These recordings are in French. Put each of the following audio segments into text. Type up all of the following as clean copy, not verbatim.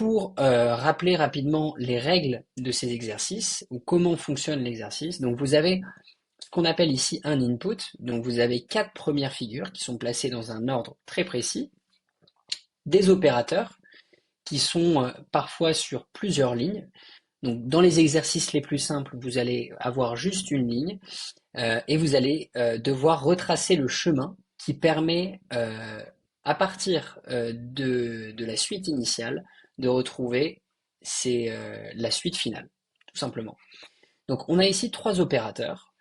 pour rappeler rapidement les règles de ces exercices, ou comment fonctionne l'exercice, donc vous avez ce qu'on appelle ici un input, donc vous avez 4 premières figures qui sont placées dans un ordre très précis, des opérateurs qui sont parfois sur plusieurs lignes. Donc dans les exercices les plus simples, vous allez avoir juste une ligne et vous allez devoir retracer le chemin qui permet, à partir de la suite initiale, de retrouver la suite finale, tout simplement. Donc on a ici 3 opérateurs.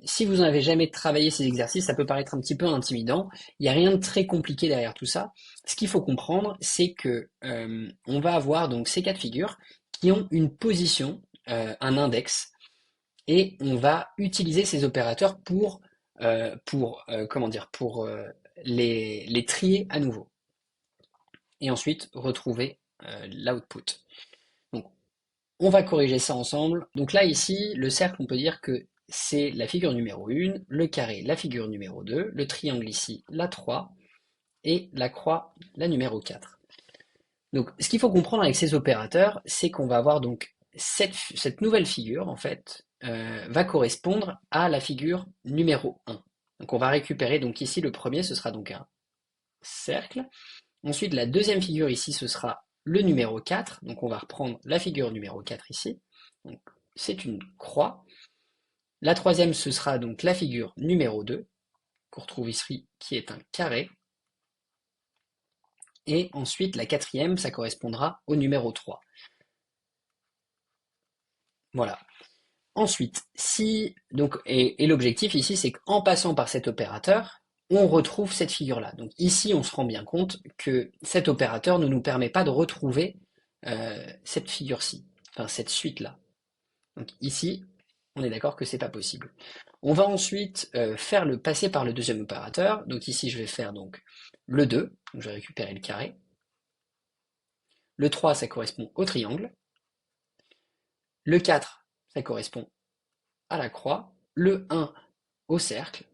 Si vous n'avez jamais travaillé ces exercices, ça peut paraître un petit peu intimidant. Il n'y a rien de très compliqué derrière tout ça. Ce qu'il faut comprendre, c'est que on va avoir donc ces 4 figures qui ont une position, un index, et on va utiliser ces opérateurs pour les trier à nouveau et ensuite retrouver l'output. Donc on va corriger ça ensemble. Donc là ici, le cercle, on peut dire que c'est la figure numéro 1, le carré, la figure numéro 2, le triangle ici, la 3, et la croix, la numéro 4. Donc ce qu'il faut comprendre avec ces opérateurs, c'est qu'on va avoir donc cette nouvelle figure, en fait, va correspondre à la figure numéro 1. Donc on va récupérer, donc ici le premier, ce sera donc un cercle. Ensuite, la deuxième figure ici, ce sera le numéro 4. Donc on va reprendre la figure numéro 4 ici. Donc c'est une croix. La troisième, ce sera donc la figure numéro 2, qu'on retrouve ici, qui est un carré. Et ensuite, la quatrième, ça correspondra au numéro 3. Voilà. Ensuite, si donc et l'objectif ici, c'est qu'en passant par cet opérateur, on retrouve cette figure-là. Donc ici, on se rend bien compte que cet opérateur ne nous permet pas de retrouver cette figure-ci, enfin cette suite-là. Donc ici, on est d'accord que c'est pas possible. On va ensuite faire le passer par le deuxième opérateur. Donc ici, je vais faire donc le 2, donc je vais récupérer le carré. Le 3, ça correspond au triangle. Le 4, ça correspond à la croix. Le 1 au cercle.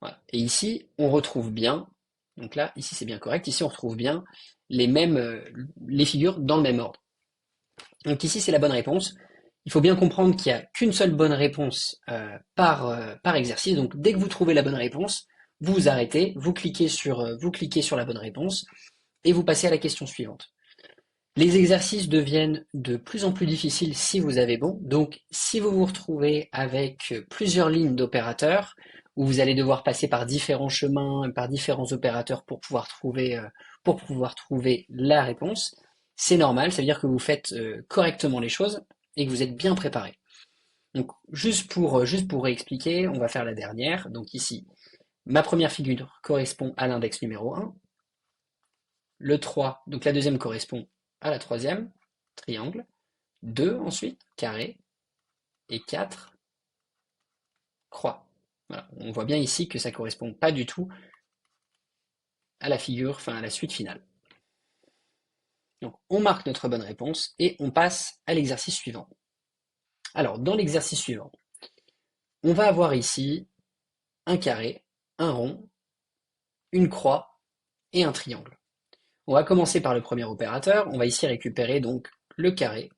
Voilà. Et ici, on retrouve bien, donc là, ici c'est bien correct, ici on retrouve bien les figures dans le même ordre. Donc ici c'est la bonne réponse. Il faut bien comprendre qu'il n'y a qu'une seule bonne réponse par exercice. Donc dès que vous trouvez la bonne réponse, vous vous arrêtez, vous cliquez sur la bonne réponse et vous passez à la question suivante. Les exercices deviennent de plus en plus difficiles si vous avez bon. Donc, si vous vous retrouvez avec plusieurs lignes d'opérateurs, où vous allez devoir passer par différents chemins, par différents opérateurs pour pouvoir trouver la réponse, c'est normal. Ça veut dire que vous faites correctement les choses et que vous êtes bien préparé. Donc, juste pour réexpliquer, on va faire la dernière. Donc ici, ma première figure correspond à l'index numéro 1. Le 3, donc la deuxième correspond à la troisième, triangle. 2 ensuite, carré. Et 4, croix. Voilà. On voit bien ici que ça ne correspond pas du tout à la figure, enfin à la suite finale. Donc on marque notre bonne réponse et on passe à l'exercice suivant. Alors dans l'exercice suivant, on va avoir ici un carré, un rond, une croix et un triangle. On va commencer par le premier opérateur. On va ici récupérer donc le carré.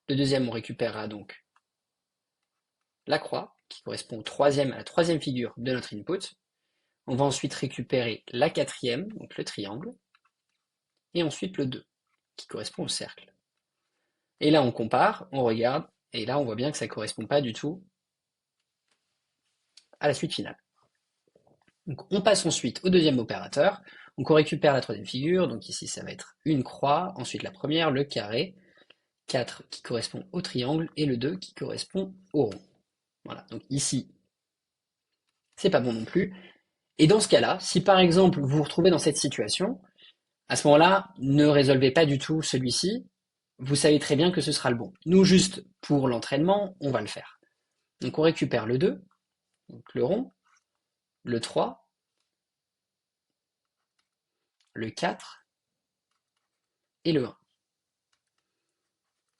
Le deuxième, on récupérera donc la croix, qui correspond à la troisième figure de notre input. On va ensuite récupérer la quatrième, donc le triangle, et ensuite le 2, qui correspond au cercle. Et là, on compare, on regarde, et là, on voit bien que ça ne correspond pas du tout à la suite finale. Donc, on passe ensuite au deuxième opérateur. Donc, on récupère la troisième figure. Donc, ici, ça va être une croix. Ensuite, la première, le carré. 4 qui correspond au triangle. Et le 2 qui correspond au rond. Voilà. Donc, ici, c'est pas bon non plus. Et dans ce cas-là, si par exemple, vous vous retrouvez dans cette situation, à ce moment-là, ne résolvez pas du tout celui-ci. Vous savez très bien que ce sera le bon. Nous, juste pour l'entraînement, on va le faire. Donc, on récupère le 2, donc le rond, le 3, le 4 et le 1.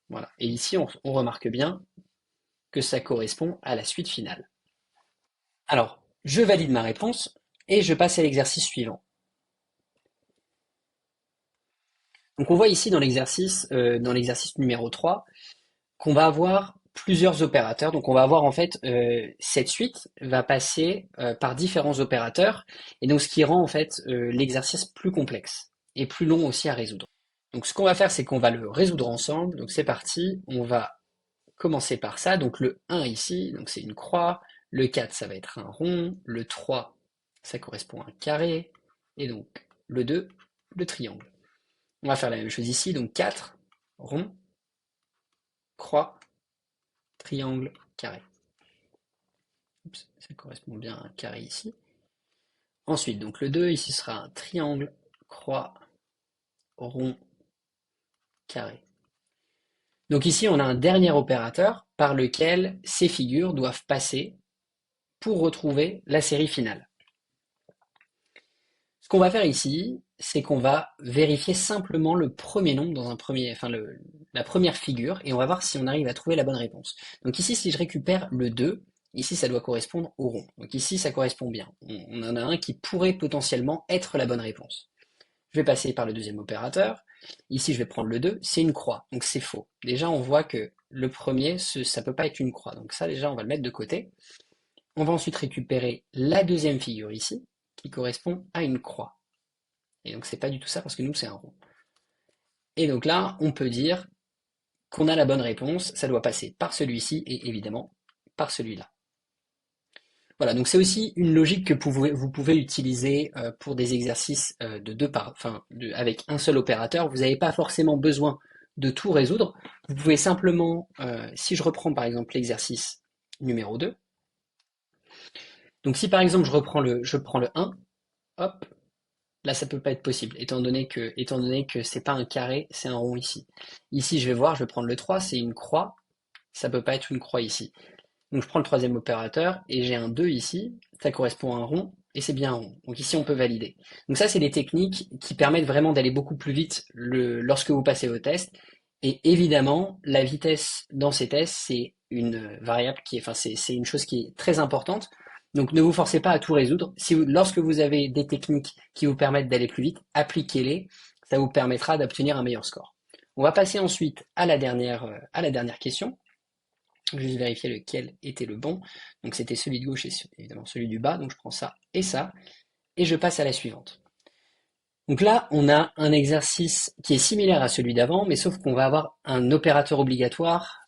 Voilà. Et ici, on remarque bien que ça correspond à la suite finale. Alors, je valide ma réponse et je passe à l'exercice suivant. Donc on voit ici dans l'exercice numéro 3, qu'on va avoir plusieurs opérateurs. Donc on va avoir en fait cette suite va passer par différents opérateurs, et donc ce qui rend en fait l'exercice plus complexe et plus long aussi à résoudre. Donc ce qu'on va faire, c'est qu'on va le résoudre ensemble. Donc c'est parti, on va commencer par ça. Donc le 1 ici, donc c'est une croix. Le 4, ça va être un rond. Le 3, ça correspond à un carré. Et donc le 2, le triangle. On va faire la même chose ici. Donc 4, rond, croix, triangle, carré. Oups, ça correspond bien à un carré ici. Ensuite, donc le 2, ici sera un triangle, croix, rond, carré. Donc ici, on a un dernier opérateur par lequel ces figures doivent passer pour retrouver la série finale. Ce qu'on va faire ici, c'est qu'on va vérifier simplement le premier nombre dans la première figure, et on va voir si on arrive à trouver la bonne réponse. Donc ici, si je récupère le 2, ici ça doit correspondre au rond. Donc ici ça correspond bien. On en a un qui pourrait potentiellement être la bonne réponse. Je vais passer par le deuxième opérateur. Ici je vais prendre le 2, c'est une croix, donc c'est faux. Déjà on voit que le premier, ça peut pas être une croix. Donc ça déjà on va le mettre de côté. On va ensuite récupérer la deuxième figure ici, qui correspond à une croix. Et donc c'est pas du tout ça parce que nous c'est un rond. Et donc là, on peut dire qu'on a la bonne réponse, ça doit passer par celui-ci et évidemment par celui-là. Voilà, donc c'est aussi une logique que vous pouvez utiliser pour des exercices avec un seul opérateur. Vous n'avez pas forcément besoin de tout résoudre. Vous pouvez simplement, si je reprends par exemple l'exercice numéro 2, donc si par exemple je prends le 1, hop, là, ça peut pas être possible, étant donné que c'est pas un carré, c'est un rond ici. Ici, je vais voir, je vais prendre le 3, c'est une croix, ça peut pas être une croix ici. Donc je prends le troisième opérateur et j'ai un 2 ici, ça correspond à un rond et c'est bien un rond. Donc ici, on peut valider. Donc ça, c'est des techniques qui permettent vraiment d'aller beaucoup plus vite lorsque vous passez vos tests. Et évidemment, la vitesse dans ces tests, c'est une variable c'est une chose qui est très importante. Donc ne vous forcez pas à tout résoudre. Lorsque vous avez des techniques qui vous permettent d'aller plus vite, appliquez-les. Ça vous permettra d'obtenir un meilleur score. On va passer ensuite à la dernière question. Juste vérifier lequel était le bon. Donc c'était celui de gauche et évidemment celui du bas. Donc je prends ça, et je passe à la suivante. Donc là, on a un exercice qui est similaire à celui d'avant, mais sauf qu'on va avoir un opérateur obligatoire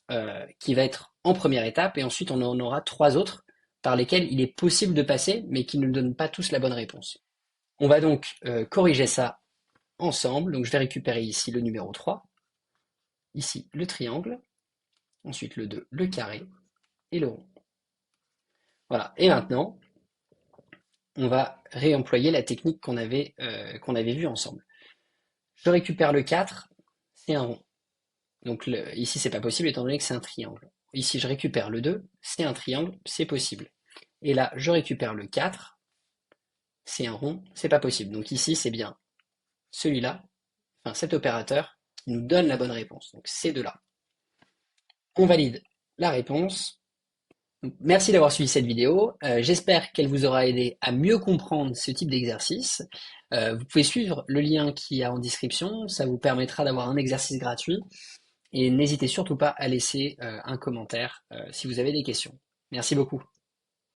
qui va être en première étape, et ensuite on en aura 3 autres par lesquels il est possible de passer, mais qui ne donnent pas tous la bonne réponse. On va donc corriger ça ensemble. Donc je vais récupérer ici le numéro 3, ici le triangle, ensuite le 2, le carré, et le rond. Voilà, et maintenant, on va réemployer la technique qu'on avait vue ensemble. Je récupère le 4, c'est un rond. Donc ici, c'est pas possible étant donné que c'est un triangle. Ici, je récupère le 2, c'est un triangle, c'est possible. Et là, je récupère le 4, c'est un rond, c'est pas possible. Donc ici, c'est bien celui-là, enfin cet opérateur, qui nous donne la bonne réponse. Donc ces deux-là. On valide la réponse. Donc, merci d'avoir suivi cette vidéo. J'espère qu'elle vous aura aidé à mieux comprendre ce type d'exercice. Vous pouvez suivre le lien qui est en description, ça vous permettra d'avoir un exercice gratuit. Et n'hésitez surtout pas à laisser un commentaire si vous avez des questions. Merci beaucoup.